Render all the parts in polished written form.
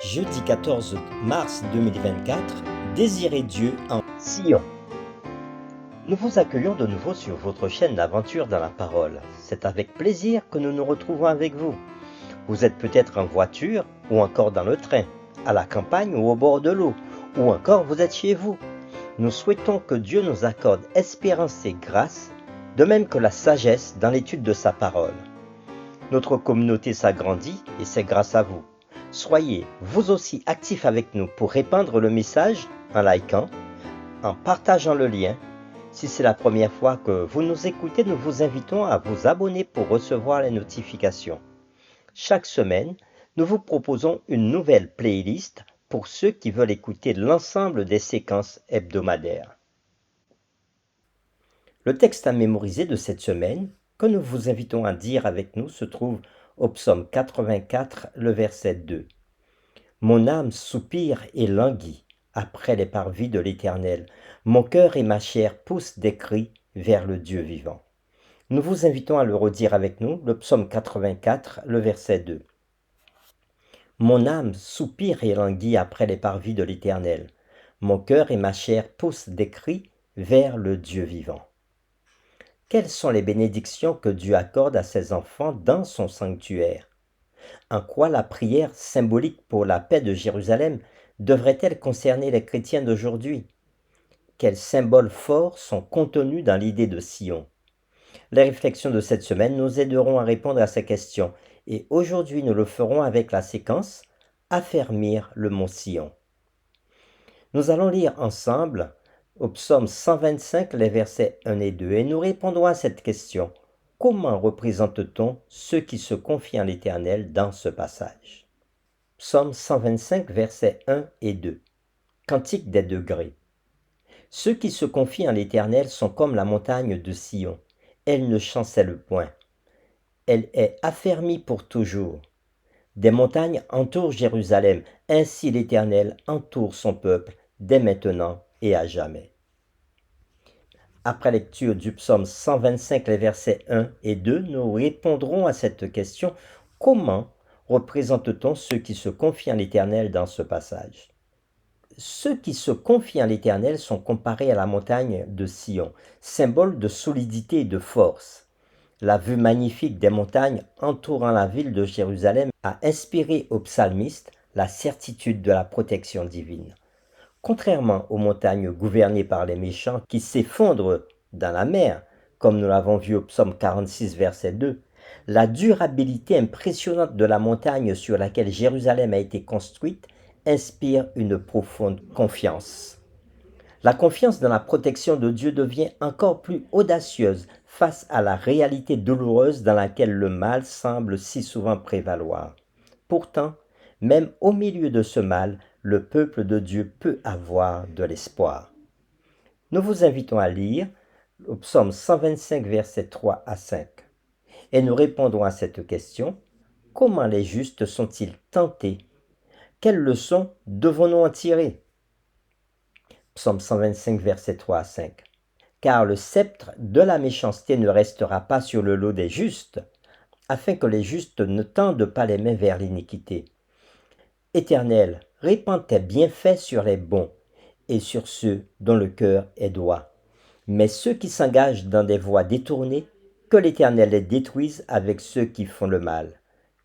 Jeudi 14 mars 2024, désirez Dieu en Sion. Nous vous accueillons de nouveau sur votre chaîne d'Aventure dans la Parole. C'est avec plaisir que nous nous retrouvons avec vous. Vous êtes peut-être en voiture ou encore dans le train, à la campagne ou au bord de l'eau, ou encore vous êtes chez vous. Nous souhaitons que Dieu nous accorde espérance et grâce, de même que la sagesse dans l'étude de sa parole. Notre communauté s'agrandit et c'est grâce à vous. Soyez vous aussi actifs avec nous pour répandre le message en likant, en partageant le lien. Si c'est la première fois que vous nous écoutez, nous vous invitons à vous abonner pour recevoir les notifications. Chaque semaine, nous vous proposons une nouvelle playlist pour ceux qui veulent écouter l'ensemble des séquences hebdomadaires. Le texte à mémoriser de cette semaine, que nous vous invitons à dire avec nous, se trouve au psaume 84, le verset 2. Mon âme soupire et languit après les parvis de l'Éternel. Mon cœur et ma chair poussent des cris vers le Dieu vivant. Nous vous invitons à le redire avec nous, le psaume 84, le verset 2. Mon âme soupire et languit après les parvis de l'Éternel. Mon cœur et ma chair poussent des cris vers le Dieu vivant. Quelles sont les bénédictions que Dieu accorde à ses enfants dans son sanctuaire? En quoi la prière symbolique pour la paix de Jérusalem devrait-elle concerner les chrétiens d'aujourd'hui? Quels symboles forts sont contenus dans l'idée de Sion? Les réflexions de cette semaine nous aideront à répondre à ces questions et aujourd'hui nous le ferons avec la séquence « Affermir le mont Sion ». Nous allons lire ensemble au psaume 125 les versets 1 et 2 et nous répondrons à cette question. Comment représente-t-on ceux qui se confient en l'Éternel dans ce passage? Psaume 125 versets 1 et 2. Cantique des degrés. Ceux qui se confient en l'Éternel sont comme la montagne de Sion. Elle ne chancelle point. Elle est affermie pour toujours. Des montagnes entourent Jérusalem, ainsi l'Éternel entoure son peuple dès maintenant et à jamais. Après lecture du psaume 125, les versets 1 et 2, nous répondrons à cette question. Comment représente-t-on ceux qui se confient en l'Éternel dans ce passage? Ceux qui se confient en l'Éternel sont comparés à la montagne de Sion, symbole de solidité et de force. La vue magnifique des montagnes entourant la ville de Jérusalem a inspiré au psalmiste la certitude de la protection divine. Contrairement aux montagnes gouvernées par les méchants qui s'effondrent dans la mer, comme nous l'avons vu au psaume 46, verset 2, la durabilité impressionnante de la montagne sur laquelle Jérusalem a été construite inspire une profonde confiance. La confiance dans la protection de Dieu devient encore plus audacieuse face à la réalité douloureuse dans laquelle le mal semble si souvent prévaloir. Pourtant, même au milieu de ce mal, le peuple de Dieu peut avoir de l'espoir. Nous vous invitons à lire le psaume 125, versets 3 à 5. Et nous répondons à cette question. Comment les justes sont-ils tentés? Quelles leçons devons-nous en tirer? Psaume 125, versets 3 à 5. Car le sceptre de la méchanceté ne restera pas sur le lot des justes, afin que les justes ne tendent pas les mains vers l'iniquité. Éternel, répands tes bienfaits sur les bons et sur ceux dont le cœur est droit. Mais ceux qui s'engagent dans des voies détournées, que l'Éternel les détruise avec ceux qui font le mal.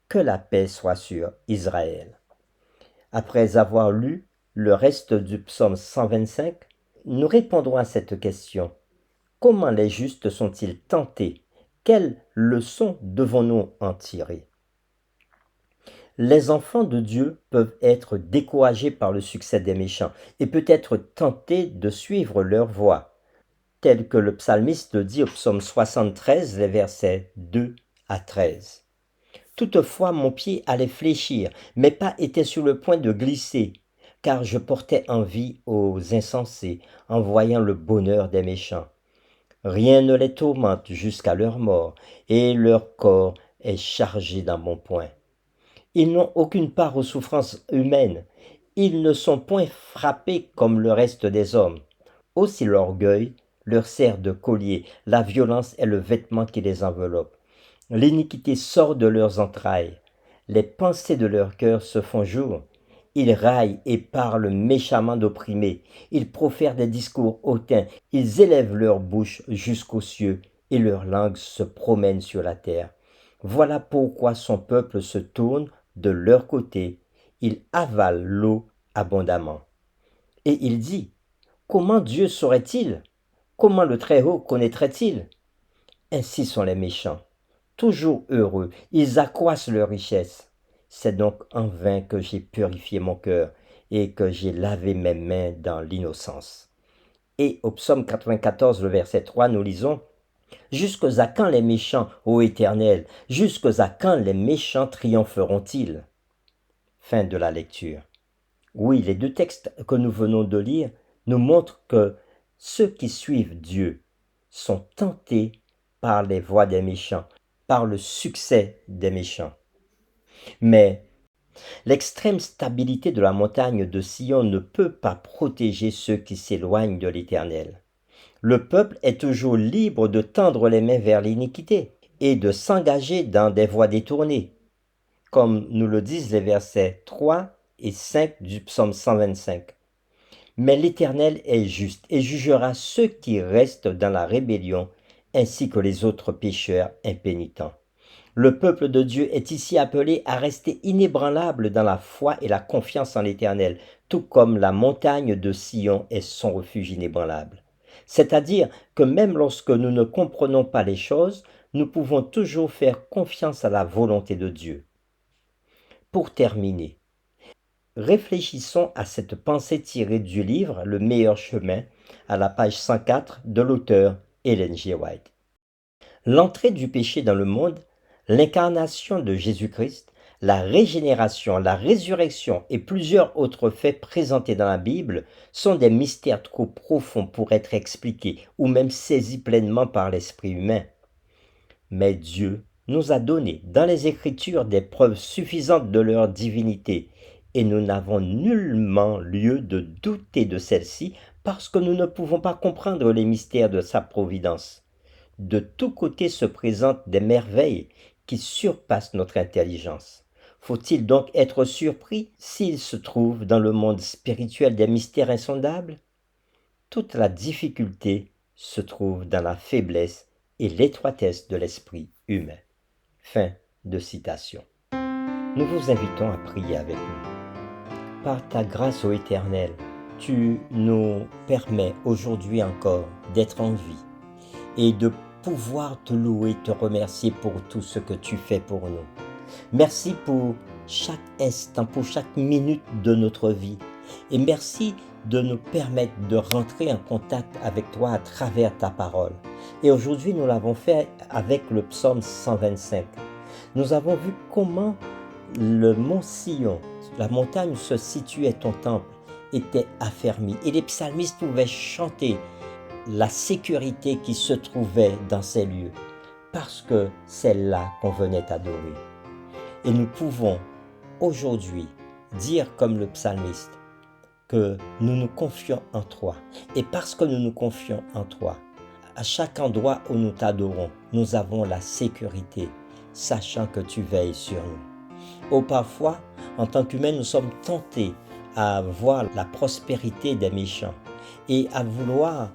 Que la paix soit sur Israël. Après avoir lu le reste du psaume 125, nous répondrons à cette question. Comment les justes sont-ils tentés? Quelles leçons devons-nous en tirer? Les enfants de Dieu peuvent être découragés par le succès des méchants et peut-être tentés de suivre leur voie, tel que le psalmiste le dit au psaume 73, les versets 2 à 13. Toutefois, mon pied allait fléchir, mes pas étaient sur le point de glisser, car je portais envie aux insensés en voyant le bonheur des méchants. Rien ne les tourmente jusqu'à leur mort, et leur corps est chargé d'embonpoint. Ils n'ont aucune part aux souffrances humaines. Ils ne sont point frappés comme le reste des hommes. Aussi l'orgueil leur sert de collier, la violence est le vêtement qui les enveloppe. L'iniquité sort de leurs entrailles. Les pensées de leur cœur se font jour. Ils raillent et parlent méchamment d'opprimés. Ils profèrent des discours hautains. Ils élèvent leur bouche jusqu'aux cieux et leur langue se promène sur la terre. Voilà pourquoi son peuple se tourne de leur côté. Il avale l'eau abondamment. Et il dit, comment Dieu saurait-il? Comment le Très-Haut connaîtrait-il? Ainsi sont les méchants, toujours heureux, ils accroissent leur richesse. C'est donc en vain que j'ai purifié mon cœur et que j'ai lavé mes mains dans l'innocence. Et au psaume 94, le verset 3, nous lisons « Jusque à quand les méchants, ô Éternel, jusque à quand les méchants triompheront-ils » Fin de la lecture. Oui, les deux textes que nous venons de lire nous montrent que ceux qui suivent Dieu sont tentés par les voies des méchants, par le succès des méchants. Mais l'extrême stabilité de la montagne de Sion ne peut pas protéger ceux qui s'éloignent de l'Éternel. Le peuple est toujours libre de tendre les mains vers l'iniquité et de s'engager dans des voies détournées, comme nous le disent les versets 3 et 5 du psaume 125. Mais l'Éternel est juste et jugera ceux qui restent dans la rébellion ainsi que les autres pécheurs impénitents. Le peuple de Dieu est ici appelé à rester inébranlable dans la foi et la confiance en l'Éternel, tout comme la montagne de Sion est son refuge inébranlable. C'est-à-dire que même lorsque nous ne comprenons pas les choses, nous pouvons toujours faire confiance à la volonté de Dieu. Pour terminer, réfléchissons à cette pensée tirée du livre Le meilleur chemin, à la page 104 de l'auteur Ellen G. White. L'entrée du péché dans le monde, l'incarnation de Jésus-Christ, la régénération, la résurrection et plusieurs autres faits présentés dans la Bible sont des mystères trop profonds pour être expliqués ou même saisis pleinement par l'esprit humain. Mais Dieu nous a donné dans les Écritures des preuves suffisantes de leur divinité et nous n'avons nullement lieu de douter de celle-ci parce que nous ne pouvons pas comprendre les mystères de sa providence. De tous côtés se présentent des merveilles qui surpassent notre intelligence. Faut-il donc être surpris s'il se trouve dans le monde spirituel des mystères insondables? Toute la difficulté se trouve dans la faiblesse et l'étroitesse de l'esprit humain. Fin de citation. Nous vous invitons à prier avec nous. Par ta grâce, ô Éternel, tu nous permets aujourd'hui encore d'être en vie et de pouvoir te louer, te remercier pour tout ce que tu fais pour nous. Merci pour chaque instant, pour chaque minute de notre vie. Et merci de nous permettre de rentrer en contact avec toi à travers ta parole. Et aujourd'hui, nous l'avons fait avec le psaume 125. Nous avons vu comment le mont Sion, la montagne où se situait ton temple, était affermi. Et les psalmistes pouvaient chanter la sécurité qui se trouvait dans ces lieux, parce que c'est là qu'on venait adorer. Et nous pouvons aujourd'hui dire comme le psalmiste que nous nous confions en toi. Et parce que nous nous confions en toi, à chaque endroit où nous t'adorons, nous avons la sécurité, sachant que tu veilles sur nous. Oh, parfois, en tant qu'humains, nous sommes tentés à voir la prospérité des méchants et à vouloir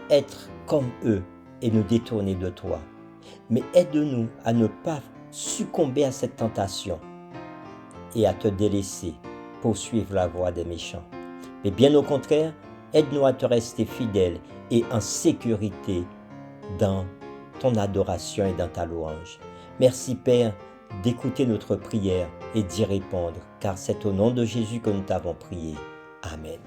être comme eux et nous détourner de toi. Mais aide-nous à ne pas succomber à cette tentation et à te délaisser pour suivre la voie des méchants. Mais bien au contraire, aide-nous à te rester fidèles et en sécurité dans ton adoration et dans ta louange. Merci Père d'écouter notre prière et d'y répondre, car c'est au nom de Jésus que nous t'avons prié. Amen.